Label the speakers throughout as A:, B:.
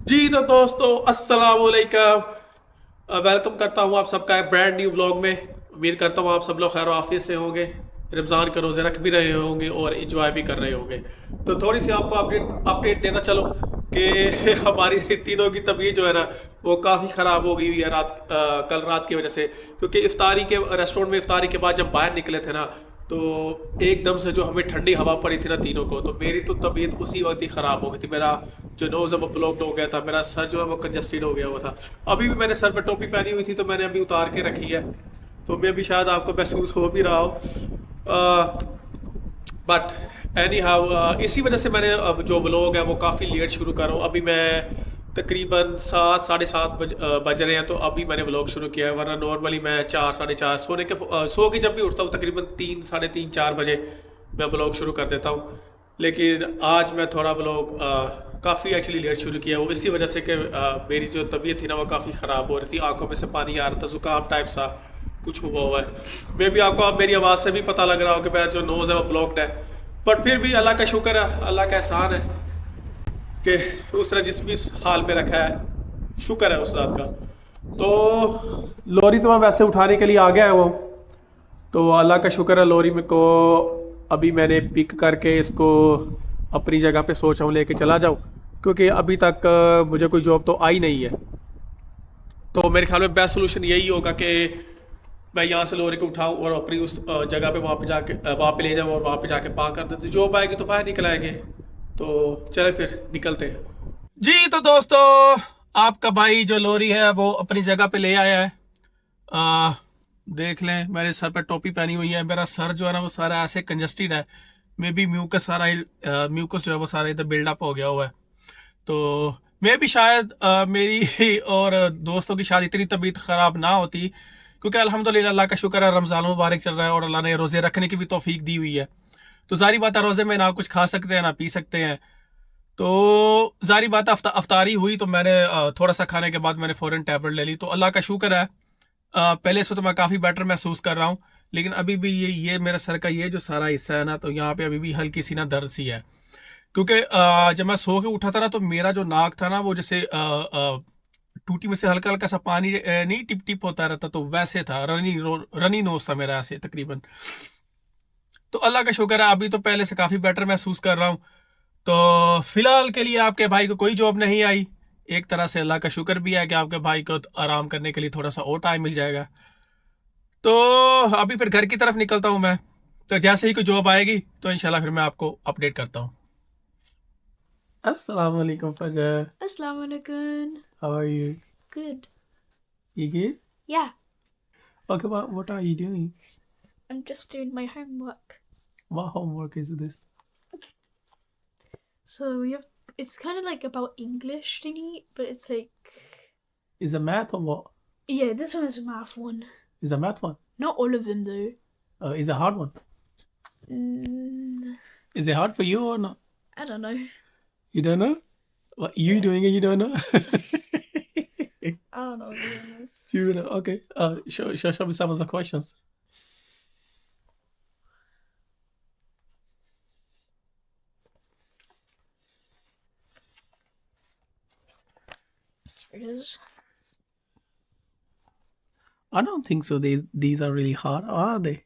A: जी तो दोस्तों अस्सलाम वालेकुम। वेलकम करता हूँ आप सबका एक ब्रांड न्यू व्लॉग में। उम्मीद करता हूँ आप सब लोग खैर आफियत से होंगे, रमज़ान के रोज़े रख भी रहे होंगे और इंजॉय भी कर रहे होंगे। तो थोड़ी सी आपको अपडेट देना चलो कि हमारी तीनों की तबीयत जो है ना वो काफ़ी ख़राब हो गई हुई है कल रात की वजह से। क्योंकि इफ्तारी के रेस्टोरेंट में इफ्तारी के बाद जब बाहर निकले थे ना, तो एकदम से जो हमें ठंडी हवा पड़ी थी ना तीनों को, तो मेरी तो तबीयत उसी वक्त ही ख़राब हो गई थी। मेरा जो नोज़ है वो ब्लॉक्ड हो गया था, मेरा सर जो है वो कंजस्टेड हो गया हुआ था। अभी भी मैंने सर पे टोपी पहनी हुई थी तो मैंने अभी उतार के रखी है, तो मैं भी शायद आपको महसूस हो भी रहा हो। बट एनी हाउ इसी वजह से मैंने अब जो व्लॉग है वो काफ़ी लेट शुरू कर रहा हूँ। अभी मैं तकरीबन 7 साढ़े 7 बज रहे हैं, तो अभी मैंने व्लॉग शुरू किया है। वरना नॉर्मली मैं 4 साढ़े 4 सो के जब भी उठता हूँ तकरीबन 3 साढ़े 3 4 बजे मैं व्लॉग शुरू कर देता हूँ। लेकिन आज मैं थोड़ा व्लॉग काफ़ी एक्चुअली लेट शुरू किया, वो इसी वजह से कि मेरी जो तबीयत थी ना वो काफ़ी ख़राब हो रही थी, आंखों में से पानी आ रहा था, ज़ुकाम टाइप सा कुछ हुआ हुआ है। मे भी आपको अब मेरी आवाज़ से भी पता लग रहा हो कि मेरा जो नोज़ है वो ब्लॉक्ड है। बट फिर भी अल्लाह का शुक्र है, अल्लाह का एहसान है कि उसने जिस भी हाल में रखा है, शुक्र है उस बात का। तो लोरी तो मैं वैसे उठाने के लिए आ गया है वो, तो अल्लाह का शुक्र है लोरी में को अभी मैंने पिक करके इसको अपनी जगह पे सोच रहा हूँ लेके चला जाऊँ। क्योंकि अभी तक मुझे कोई जॉब तो आई नहीं है, तो मेरे ख्याल में बेस्ट सोल्यूशन यही होगा कि मैं यहाँ से लोरी को उठाऊँ और अपनी उस जगह पे वहाँ पे जाके वहाँ पे ले जाऊँ और वहाँ पे जाके पार कर देते। जॉब आएगी तो बाहर निकल आएंगे। तो चले फिर निकलते हैं। जी तो दोस्तों, आपका भाई जो लोरी है वो अपनी जगह पे ले आया है। आ, देख लें, मेरे सर पे टोपी पहनी हुई है, मेरा सर जो है ना वो सारा ऐसे कंजस्टेड है। मे बी म्यूकस जो है वो सारा इधर बिल्डअप हो गया हुआ है। तो मैं भी शायद मेरी और दोस्तों की शायद इतनी तबीयत ख़राब ना होती, क्योंकि अल्हम्दुलिल्लाह अल्लाह का शुक्र है रमज़ान मुबारक चल रहा है और अल्लाह ने रोज़े रखने की भी तौफीक दी हुई है। तो जारी बात है रोज़े में ना कुछ खा सकते हैं ना पी सकते हैं। तो जारी बात है अफ्तारी हुई तो मैंने थोड़ा सा खाने के बाद मैंने फ़ौरन टैबलेट ले ली, तो अल्लाह का शुक्र है। पहले से तो मैं काफ़ी बेटर महसूस कर रहा हूँ। लेकिन अभी भी ये मेरा सर का ये जो सारा हिस्सा है ना, तो यहाँ पे अभी भी हल्की सी ना दर्द सी है। क्योंकि जब मैं सो के उठा था ना, तो मेरा जो नाक था ना वो जैसे टूटी में से हल्का हल्का सा पानी नहीं टिप टिप होता रहता, तो वैसे था, रनी नोज था मेरा ऐसे तकरीबन। तो अल्लाह का शुक्र है अभी तो पहले से काफ़ी बेटर महसूस कर रहा हूँ। तो फिलहाल के लिए आपके भाई को कोई जॉब नहीं आई। एक तरह से अल्लाह का शुक्र भी है कि आपके भाई को आराम करने के लिए थोड़ा सा और टाइम मिल जाएगा। तो अभी फिर घर की तरफ निकलता हूँ मैं। तो जैसे ही कोई जॉब आएगी तो इंशाल्लाह फिर मैं आपको अपडेट करता हूँ। अस्सलाम वालेकुम फजर।
B: Assalamu alaikum.
A: How are you?
B: Good.
A: You good?
B: Yeah,
A: Okay, what are you doing?
B: I'm just doing my homework.
A: What homework is this?
B: So we have. It's kind of like about English thingy, but it's like.
A: Is a math or what?
B: Yeah, this one is a math one.
A: Is a math one?
B: Not all of them though.
A: Is a hard one?
B: Mm,
A: Is it hard for you or not?
B: I don't know.
A: You don't know? What you
B: Yeah.
A: doing it? You don't know?
B: I don't know. To be honest.
A: You know? Okay. Show me some of the questions.
B: Here it is.
A: I don't think so. These are really hard, are they?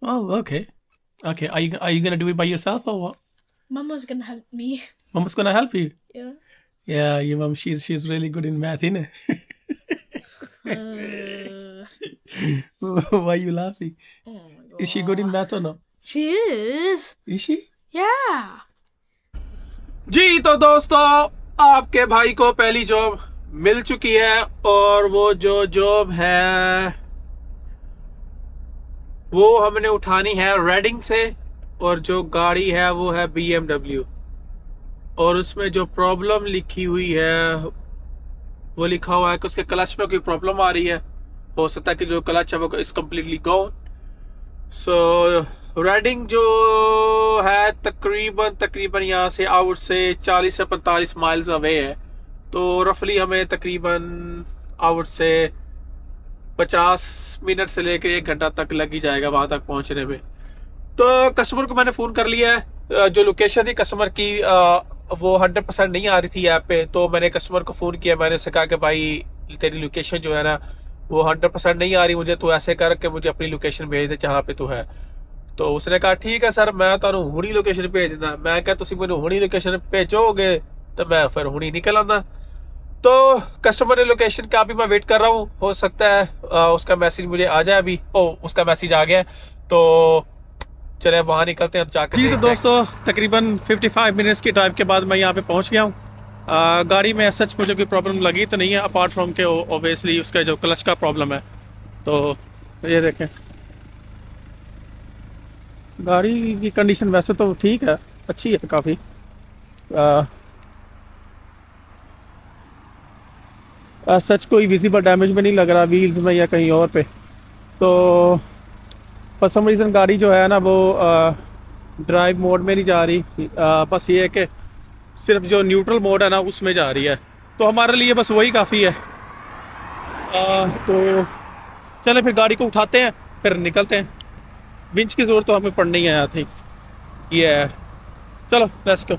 A: Oh, okay. Okay. Are you gonna do it by yourself or what?
B: Mama's gonna help me.
A: Mama's gonna help you.
B: Yeah.
A: Yeah, your mom. She's really good in math, isn't
B: Uh,
A: it? Why are you laughing?
B: oh my
A: Is she good in
B: god.
A: math or not?
B: She is.
A: Is she?
B: Yeah.
A: जी तो दोस्तों, आपके भाई को पहली job मिल चुकी है और वो जो जॉब है वो हमने उठानी है रेडिंग से। और जो गाड़ी है वो है BMW। और उसमें जो प्रॉब्लम लिखी हुई है वो लिखा हुआ है कि उसके क्लच में कोई प्रॉब्लम आ रही है। हो सकता है कि जो क्लच है वो इज कम्प्लीटली गॉन। सो रेडिंग जो है तकरीबन तकरीबन यहाँ से आउट से 40 से 45 माइल्स अवे है। तो रफली हमें तकरीबन आउट से 50 मिनट से लेकर 1 घंटा तक लग ही जाएगा वहाँ तक पहुँचने में। तो कस्टमर को मैंने फ़ोन कर लिया है, जो लोकेशन थी कस्टमर की वो 100% नहीं आ रही थी ऐप पे। तो मैंने कस्टमर को फ़ोन किया, मैंने उससे कहा कि भाई तेरी लोकेशन जो है ना वो 100% नहीं आ रही मुझे, तो ऐसे कर के मुझे अपनी लोकेशन भेज दे जहाँ पे तू है। तो उसने कहा ठीक है सर, मैं ਤੁਹਾਨੂੰ ਹੁਣੀ ਲੋਕੇਸ਼ਨ ਭੇਜ ਦਿੰਦਾ। मैं क्या ਤੁਸੀਂ ਮੈਨੂੰ ਹੁਣੀ लोकेशन भेजोगे तो मैं फिर हुणी निकल आना। तो कस्टमर ने लोकेशन का अभी मैं वेट कर रहा हूँ, हो सकता है उसका मैसेज मुझे आ जाए अभी। उसका मैसेज आ गया, तो चले वहाँ निकलते हैं जाकर। जी तो दोस्तों तकरीबन 55 मिनट्स की ड्राइव के बाद मैं यहाँ पे पहुँच गया हूँ। गाड़ी में सच मुझे कोई प्रॉब्लम लगी तो नहीं है, अपार्ट फ्रॉम के ओबियसली उसका जो क्लच का प्रॉब्लम है। तो ये देखें, गाड़ी की कंडीशन वैसे तो ठीक है, अच्छी है काफ़ी। सच कोई विजिबल डैमेज में नहीं लग रहा व्हील्स में या कहीं और पे। तो फॉर सम रीज़न गाड़ी जो है ना वो ड्राइव मोड में नहीं जा रही। बस ये है कि सिर्फ जो न्यूट्रल मोड है ना उसमें जा रही है, तो हमारे लिए बस वही काफ़ी है। तो चलें फिर गाड़ी को उठाते हैं, फिर निकलते हैं। विंच की ज़रूरत तो हमें पड़नी है, आई थिंक ये है। चलो लेट्स गो।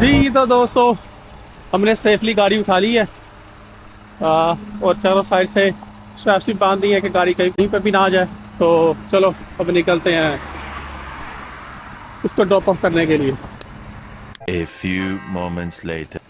A: जी तो दोस्तों हमने सेफली गाड़ी उठा ली है और चारों साइड से स्ट्रैप्स भी बांध दी है कि गाड़ी कहीं पे भी ना आ जाए। तो चलो अब निकलते हैं उसको ड्रॉप ऑफ करने के लिए।
C: A few moments later.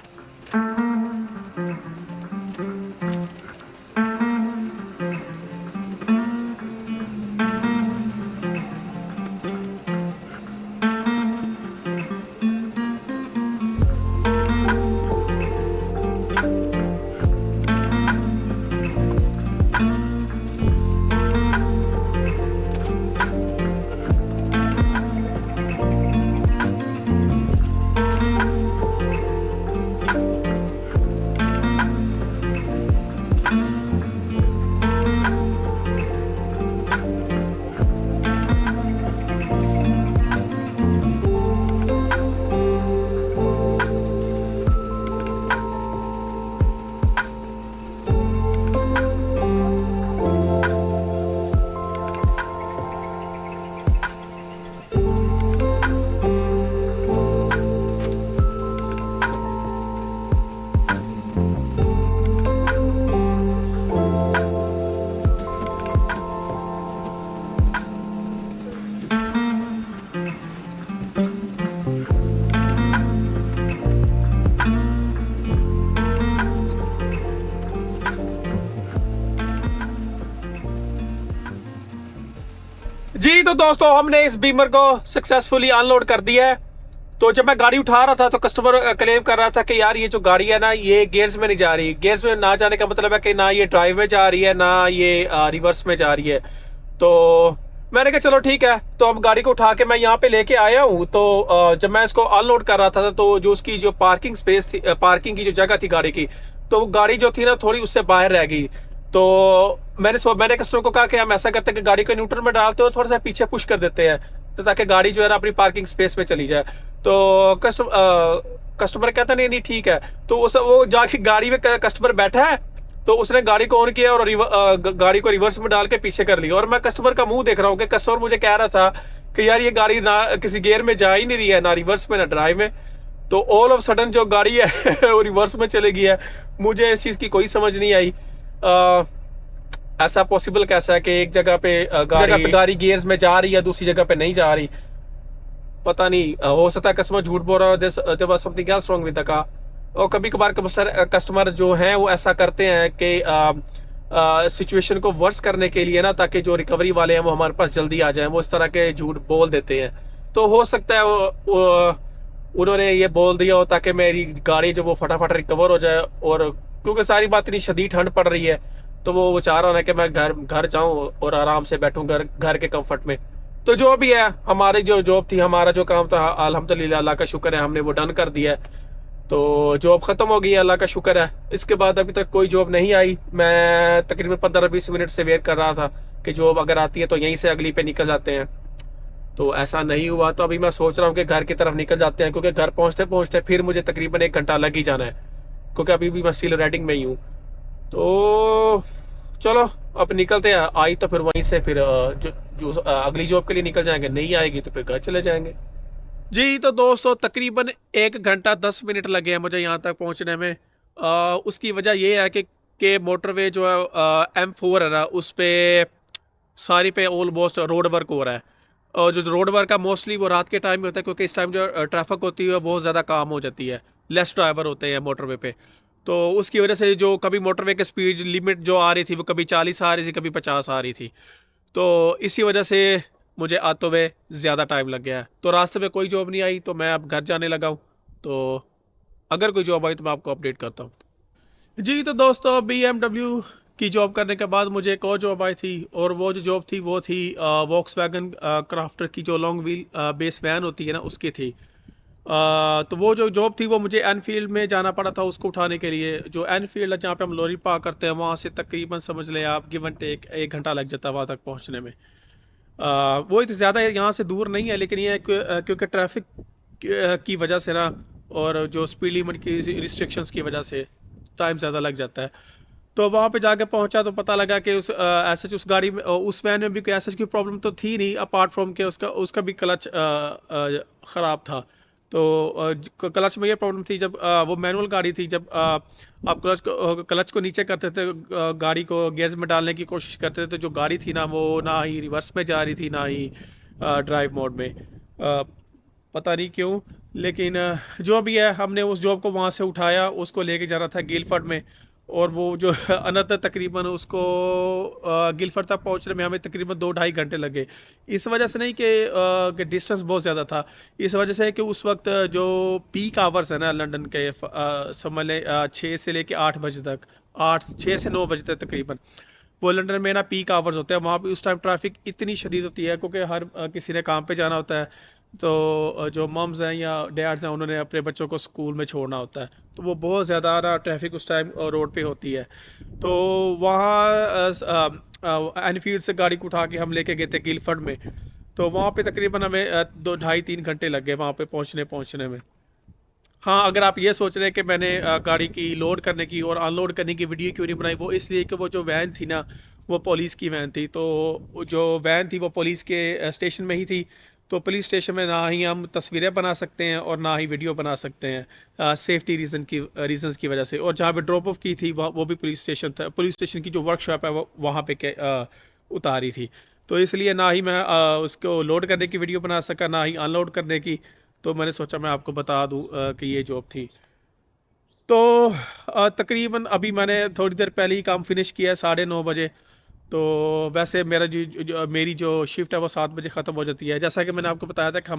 A: जी तो दोस्तों हमने इस बीमर को सक्सेसफुली अनलोड कर दिया है। तो जब मैं गाड़ी उठा रहा था तो कस्टमर क्लेम कर रहा था कि यार ये जो गाड़ी है ना ये गियर्स में नहीं जा रही। गियर्स में ना जाने का मतलब है कि ना ये ड्राइव में जा रही है ना ये रिवर्स में जा रही है। तो मैंने कहा चलो ठीक है। तो अब गाड़ी को उठा के मैं यहाँ पे लेके आया हूँ। तो जब मैं इसको अनलोड कर रहा था तो जो उसकी जो पार्किंग स्पेस थी, पार्किंग की जो जगह थी गाड़ी की, तो गाड़ी जो थी ना थोड़ी उससे बाहर रह गई। तो मैंने कस्टमर को कहा कि हम ऐसा करते हैं कि गाड़ी को न्यूट्रल में डालते हो, थोड़ा सा पीछे पुश कर देते हैं, तो ताकि गाड़ी जो है ना अपनी पार्किंग स्पेस में चली जाए। तो कस्टमर कहता नहीं नहीं ठीक है। तो वो जाके गाड़ी में कस्टमर बैठा है, तो उसने गाड़ी को ऑन किया और गाड़ी को रिवर्स में डाल के पीछे कर लिया। और मैं कस्टमर का मुंह देख रहा हूँ कि कस्टमर मुझे कह रहा था कि यार ये गाड़ी ना किसी गियर में जा ही नहीं रही है, ना रिवर्स में ना ड्राइव में। तो ऑल ऑफ सडन जो गाड़ी है वो रिवर्स में चली गई है। मुझे इस चीज़ की कोई समझ नहीं आई। ऐसा पॉसिबल कैसा है कि एक जगह पे गाड़ी गियर्स में जा रही है, दूसरी जगह पे नहीं जा रही। पता नहीं, हो सकता है कस्टमर झूठ बोल रहा है, there was something else wrong with the car. और कभी कभार कस्टमर जो हैं वो ऐसा करते हैं कि सिचुएशन को वर्स करने के लिए ना, ताकि जो रिकवरी वाले हैं वो हमारे पास जल्दी आ जाएं, वो इस तरह के झूठ बोल देते हैं। तो हो सकता है उन्होंने ये बोल दिया हो ताकि मेरी गाड़ी जो वो फटाफट रिकवर हो जाए। और क्योंकि सारी बात इतनी शदीद ठंड पड़ रही है, तो वो चाह रहा है कि मैं घर जाऊं और आराम से बैठूं घर के कंफर्ट में। तो जो भी है, हमारी जो जॉब थी, हमारा जो काम था, अल्हम्दुलिल्लाह अल्लाह का शुक्र है हमने वो डन कर दिया है। तो जॉब ख़त्म हो गई है, अल्लाह का शुक्र है। इसके बाद अभी तक कोई जॉब नहीं आई। मैं तकरीबन 15-20 मिनट से वेट कर रहा था कि जॉब अगर आती है तो यहीं से अगली पे निकल जाते हैं। तो ऐसा नहीं हुआ, तो अभी मैं सोच रहा हूँ कि घर की तरफ निकल जाते हैं, क्योंकि घर पहुँचते पहुँचते फिर मुझे तकरीबन 1 घंटा लग ही जाना है, क्योंकि अभी भी मैं स्टिल राइडिंग में ही हूँ। तो चलो अब निकलते हैं। आई तो फिर वहीं से फिर जो अगली जॉब के लिए निकल जाएंगे, नहीं आएगी तो फिर घर चले जाएंगे। जी तो दोस्तों, तकरीबन 1 घंटा 10 मिनट लगे हैं मुझे यहाँ तक पहुँचने में। उसकी वजह ये है कि मोटरवे जो है M4 है ना, उस पर सारी पे ऑलमोस्ट रोड वर्क हो रहा है। और जो रोड वर्क है मोस्टली वो रात के टाइम में होता है, क्योंकि इस टाइम जो ट्रैफिक होती है बहुत ज़्यादा काम हो जाती है, लेस ड्राइवर होते हैं मोटरवे पे। तो उसकी वजह से जो कभी मोटरवे की स्पीड लिमिट जो आ रही थी वो कभी 40 आ रही थी, कभी 50 आ रही थी। तो इसी वजह से मुझे आते हुए ज़्यादा टाइम लग गया है। तो रास्ते में कोई जॉब नहीं आई, तो मैं अब घर जाने लगा हूँ। तो अगर कोई जॉब आई तो मैं आपको अपडेट करता हूँ। जी तो दोस्तों, BMW की जॉब करने के बाद मुझे एक और जॉब आई थी, और वो जो जॉब थी वो थी वॉक्सवैगन क्राफ्टर की जो लॉन्ग व्हील बेस वैन होती है ना, उसकी थी। तो वो जो जॉब थी वो मुझे एनफील्ड में जाना पड़ा था उसको उठाने के लिए। जो एनफील्ड है जहाँ पे हम लॉरी पार्क करते हैं, वहाँ से तकरीबन समझ लें आप गिव एंड टेक 1 घंटा लग जाता है वहाँ तक पहुँचने में। वो इतना ज़्यादा यहाँ से दूर नहीं है, लेकिन ये क्योंकि ट्रैफिक की वजह से ना, और जो स्पीड लिमिट की रिस्ट्रिक्शंस की वजह से टाइम ज़्यादा लग जाता है। तो वहाँ पे जाके पहुँचा तो पता लगा कि उस गाड़ी में, उस वैन में भी कोई ऐसा कोई प्रॉब्लम तो थी नहीं, अपार्ट फ्रॉम के उसका भी क्लच ख़राब था। तो क्लच में ये प्रॉब्लम थी, जब वो मैनुअल गाड़ी थी, जब आप क्लच को नीचे करते थे, गाड़ी को गियर्स में डालने की कोशिश करते थे, तो जो गाड़ी थी ना वो ना ही रिवर्स में जा रही थी ना ही ड्राइव मोड में। पता नहीं क्यों, लेकिन जो भी है, हमने उस जॉब को वहाँ से उठाया, उसको लेके जाना था गिलफर्ड में। और वो जो अनदर तकरीबन उसको गिलफर्ड तक पहुंचने में हमें तकरीबन 2-2.5 घंटे लगे। इस वजह से नहीं कि डिस्टेंस बहुत ज़्यादा था, इस वजह से कि उस वक्त जो पीक आवर्स है ना लंदन के, समझ लें 6 से लेके 8 बजे तक, 6 से 9 बजे तक तकरीबन, वो लंदन में ना पीक आवर्स होते हैं। वहाँ पे उस टाइम ट्रैफिक इतनी शदीद होती है, क्योंकि हर किसी ने काम पे जाना होता है। तो जो मम्स हैं या डैड्स हैं, उन्होंने अपने बच्चों को स्कूल में छोड़ना होता है, तो वो बहुत ज़्यादा ना ट्रैफिक उस टाइम रोड पे होती है। तो वहाँ एनफील्ड से गाड़ी को उठा के हम लेके गए थे गिलफर्ड में। तो वहाँ पे तकरीबन हमें 2-2.5-3 घंटे लग गए वहाँ पे पहुँचने में। हाँ, अगर आप ये सोच रहे हैं कि मैंने गाड़ी की लोड करने की और अनलोड करने की वीडियो क्यों नहीं बनाई, वो इसलिए कि वो जो वैन थी ना, वो पुलिस की वैन थी। तो जो वैन थी वो पुलिस के स्टेशन में ही थी। तो पुलिस स्टेशन में ना ही हम तस्वीरें बना सकते हैं और ना ही वीडियो बना सकते हैं, सेफ्टी रीज़न्स की वजह से। और जहाँ पे ड्रॉप ऑफ की थी वो भी पुलिस स्टेशन था। पुलिस स्टेशन की जो वर्कशॉप है वो वहाँ पे उतारी थी। तो इसलिए ना ही मैं उसको लोड करने की वीडियो बना सका, ना ही अनलोड करने की। तो मैंने सोचा मैं आपको बता दूं कि ये जॉब थी। तो तकरीबन अभी मैंने थोड़ी देर पहले ही काम फिनिश किया है 9:30 बजे। तो वैसे मेरी जो शिफ्ट है वो 7 बजे ख़त्म हो जाती है। जैसा कि मैंने आपको बताया था कि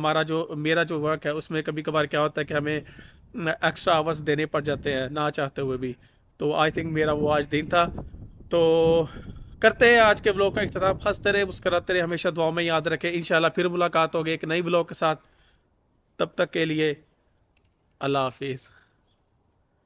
A: मेरा जो वर्क है उसमें कभी कभार क्या होता है कि हमें एक्स्ट्रा आवर्स देने पड़ जाते हैं ना चाहते हुए भी। तो आई थिंक मेरा वो आज दिन था। तो करते हैं आज के व्लॉग का इख्तिताम। हंसते रहे, मुस्कुराते रहे, हमेशा दुआ में याद रखें। इंशाल्लाह फिर मुलाकात होगी एक नई व्लॉग के साथ। तब तक के लिए अल्लाह हाफिज़।